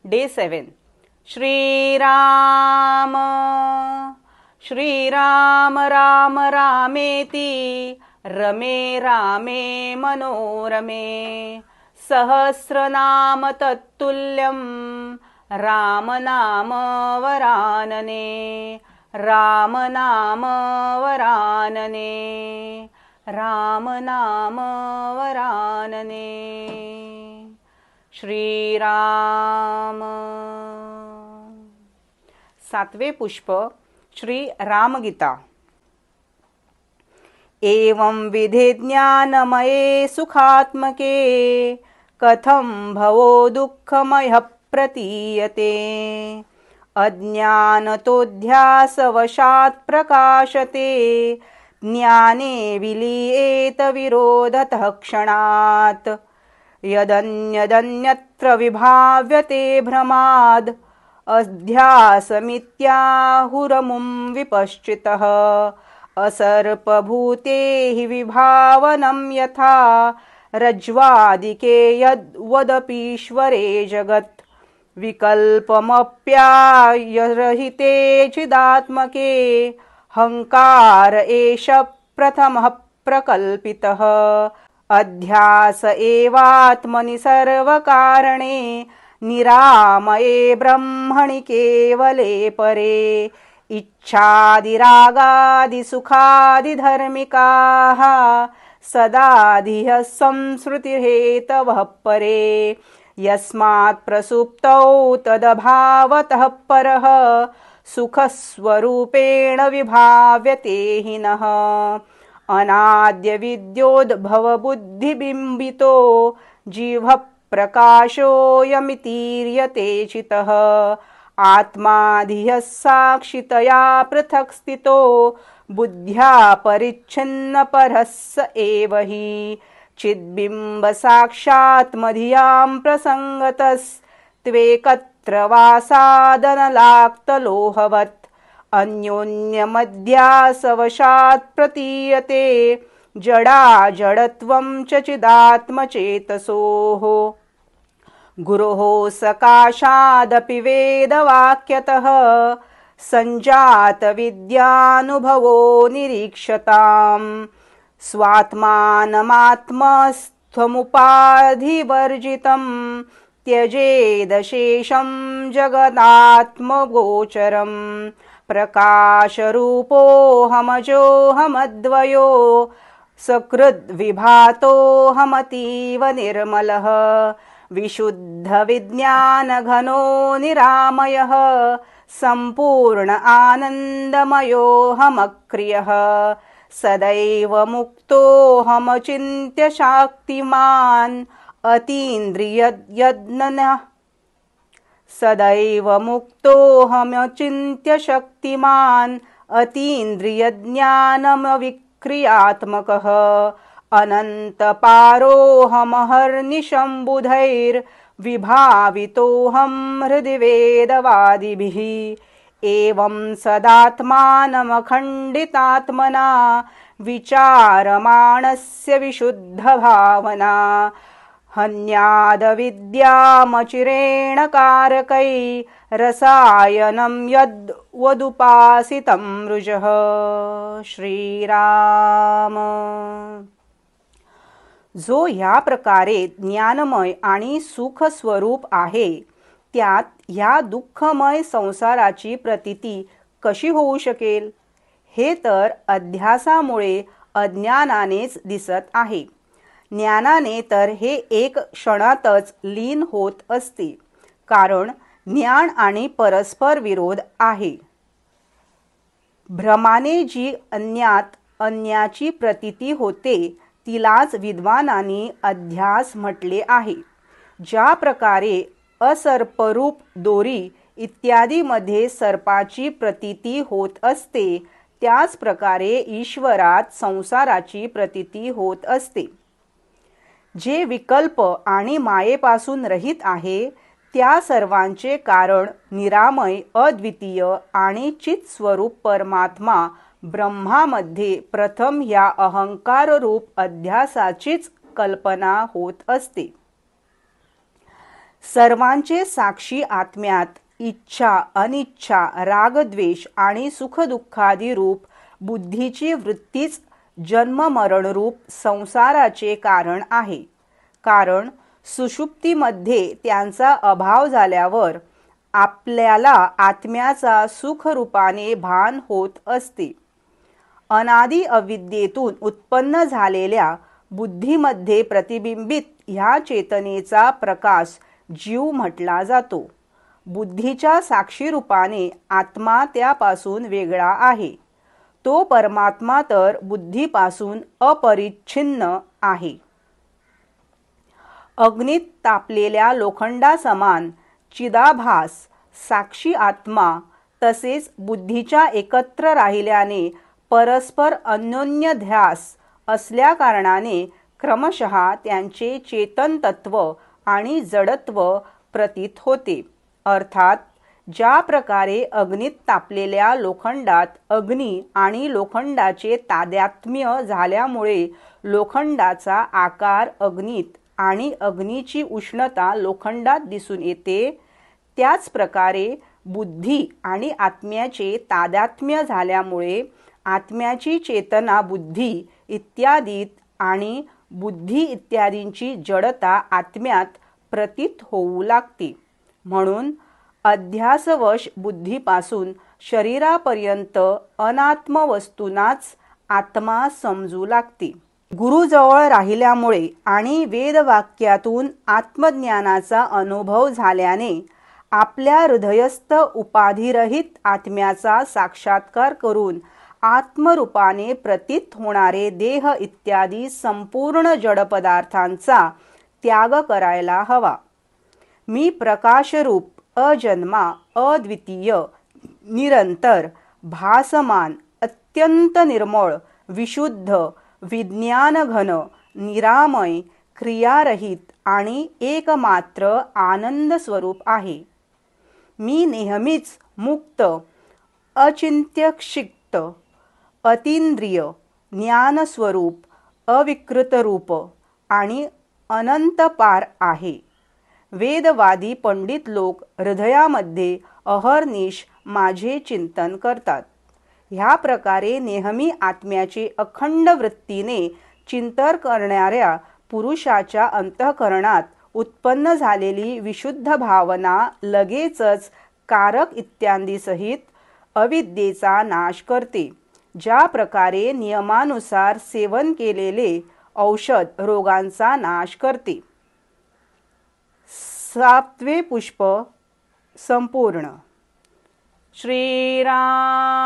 Day 7. Shriram Shriram Ram रामेति रमे रामे मनोरमे सहस्रनाम तत्तुल्यं राम नाम वरानने राम नाम वरानने राम नाम वरानने. श्रीराम. 7वे पुष्प श्री रामगीता. एवं विधि ज्ञानमये सुखात्मके कथं भवो दुःखमयः प्रतीयते अज्ञानतोऽध्यासवशात् प्रकाशते ज्ञाने विलीयेत विरोधतः क्षणात् यदन्यदन्यत्र विभाव्यते भ्रमाद् अध्यासमित्याहुरमुं विपश्चितः असर्पभूते हि विभावनं यथा रज्ज्वादिके यद्वदपीश्वरे जगत् विकल्पमप्यायरहिते चिदात्मके हंकार एष प्रथमः प्रकल्पितः अध्यास एवात्मनि सर्वकारणे निरामये ब्रह्मणि केवले परे इच्छादिरागादिसुखादिधर्मिकाः सदाधियः संसृतिहेतवः परे यस्मात् प्रसुप्तौ तदभावतः परः सुखस्वरूपेण विभाव्यते हि नः अनाद्य विद्योद्भव बुद्धिबिम्बितो जीवः प्रकाशोऽयमितीर्यते चितः आत्माधियः साक्षितया पृथक् स्थितो बुद्ध्या परिच्छिन्न परः स एव हि चिद्बिम्ब साक्षात्मधियां प्रसंगतस्त्वेकत्र वासादनलाक्तलोहवत् अन्योन्यमध्यासवशात् प्रतीयते जडा जडत्वं च चिदात्मचेतसोः गुरोः सकाशादपि वेदवाक्यतः सञ्जातविद्यानुभवो निरीक्षताम् स्वात्मानमात्मस्थमुपाधिवर्जितं त्यजेदशेषं जगदात्मगोचरम् प्रकाशरूपोऽहमजोऽहमद्वयो सकृद्विभातोऽहमतीव निर्मलः विशुद्धविज्ञानघनो निरामयः सम्पूर्ण आनन्दमयोऽहमक्रियः सदैव मुक्तोऽहमचिन्त्य शाक्तिमान् अतीन्द्रिययज्ञः सदैव मुक्तोऽहमचिन्त्य शक्तिमान् अतीन्द्रियज्ञानमविक्रियात्मकः अनन्तपारोऽहमहर्निशं बुधैर्विभावितोऽहं हृदि वेदवादिभिः एवं सदात्मानमखण्डितात्मना विचारमाणस्य विशुद्धभावना हन्यादविद्यामचिरेण कारकै रसायनं यद्वदुपासितं मृजः. श्रीराम. जो या प्रकारे ज्ञानमय आणि सुख स्वरूप आहे त्यात ह्या दुःखमय संसाराची प्रतीती कशी होऊ शकेल? हे तर अध्यासामुळे अज्ञानानेच दिसत आहे. ज्ञानाने तर हे एक क्षणातच लीन होत असते, कारण ज्ञान आणि परस्पर विरोध आहे. भ्रमाने जी अन्यात अन्याची प्रतीती होते तिलाच विद्वानांनी अध्यास म्हटले आहे. ज्या प्रकारे असर्परूप दोरी इत्यादी मध्ये सर्पाची प्रतीती होत असते त्याच प्रकारे ईश्वरात संसाराची प्रतीती होत असते. जे विकल्प आणि मायेपासून रहित आहे त्या सर्वांचे कारण निरामय अद्वितीय आणि चित स्वरूप परमात्मा ब्रह्मामध्ये प्रथम या अहंकार रूप अध्यासाचीच कल्पना होत असते. सर्वांचे साक्षी आत्म्यात इच्छा, अनिच्छा, रागद्वेष आणि सुखदुःखादी रूप बुद्धीची वृत्तीच जन्ममरणरूप संसाराचे कारण आहे. कारण सुषुप्तीमध्ये त्यांचा अभाव झाल्यावर आपल्याला आत्म्याचा सुखरूपाने भान होत असते. अनादि अविद्येतून उत्पन्न झालेल्या बुद्धीमध्ये प्रतिबिंबित ह्या चेतनेचा प्रकाश जीव म्हटला जातो. बुद्धीच्या साक्षीरूपाने आत्मा त्यापासून वेगळा आहे. तो परमात्मा तर बुद्धीपासून अपरिच्छिन्न आहे. अग्नीत तापलेल्या लोखंडासमान चिदाभास साक्षी आत्मा तसेच बुद्धीच्या एकत्र राहिल्याने परस्पर अन्योन्य ध्यास असल्याकारणाने क्रमशः त्यांचे चेतन तत्व आणि जडत्व प्रतीत होते. अर्थात ज्या प्रकारे अग्नीत तापलेल्या लोखंडात अग्नी आणि लोखंडाचे तादात्म्य झाल्यामुळे लोखंडाचा आकार अग्नीत आणि अग्नीची उष्णता लोखंडात दिसून येते, त्याच प्रकारे बुद्धी आणि आत्म्याचे तादात्म्य झाल्यामुळे आत्म्याची चेतना बुद्धी इत्यादीत आणि बुद्धी इत्यादींची जडता आत्म्यात प्रतीत होऊ लागते. म्हणून अध्यासवश बुद्धीपासून शरीरापर्यंत अनात्म वस्तूंनाच आत्मा समजू लागते. गुरुजवळ राहिल्यामुळे आणि वेदवाक्यातून आत्मज्ञानाचा अनुभव झाल्याने आपल्या हृदयस्थ उपाधिरहित आत्म्याचा साक्षात्कार करून आत्मरूपाने प्रतीत होणारे देह इत्यादी संपूर्ण जड पदार्थांचा त्याग करायला हवा. मी प्रकाशरूप, अजन्मा, अद्वितीय, निरंतर, भासमान, अत्यंत निर्मळ, विशुद्ध, विज्ञानघन, निरामय, क्रियारहित आणि एकमात्र आनंद स्वरूप आहे. मी नेहमीच मुक्त, अचिंत्यक्षिक्त, अतींद्रिय, ज्ञानस्वरूप, अविकृत रूप आणि अनंतपार आहे. वेदवादी पंडित लोक हृदयामध्ये अहर्निश माझे चिंतन करतात. ह्या प्रकारे नेहमी आत्म्याचे अखंड वृत्तीने चिंतन करणाऱ्या पुरुषाच्या अंतःकरणात उत्पन्न झालेली विशुद्ध भावना लगेचच कारक इत्यादीसहित अविद्येचा नाश करते. ज्या प्रकारे नियमानुसार सेवन केलेले औषध रोगांचा नाश करते. 7वे पुष्प संपूर्ण. श्रीराम.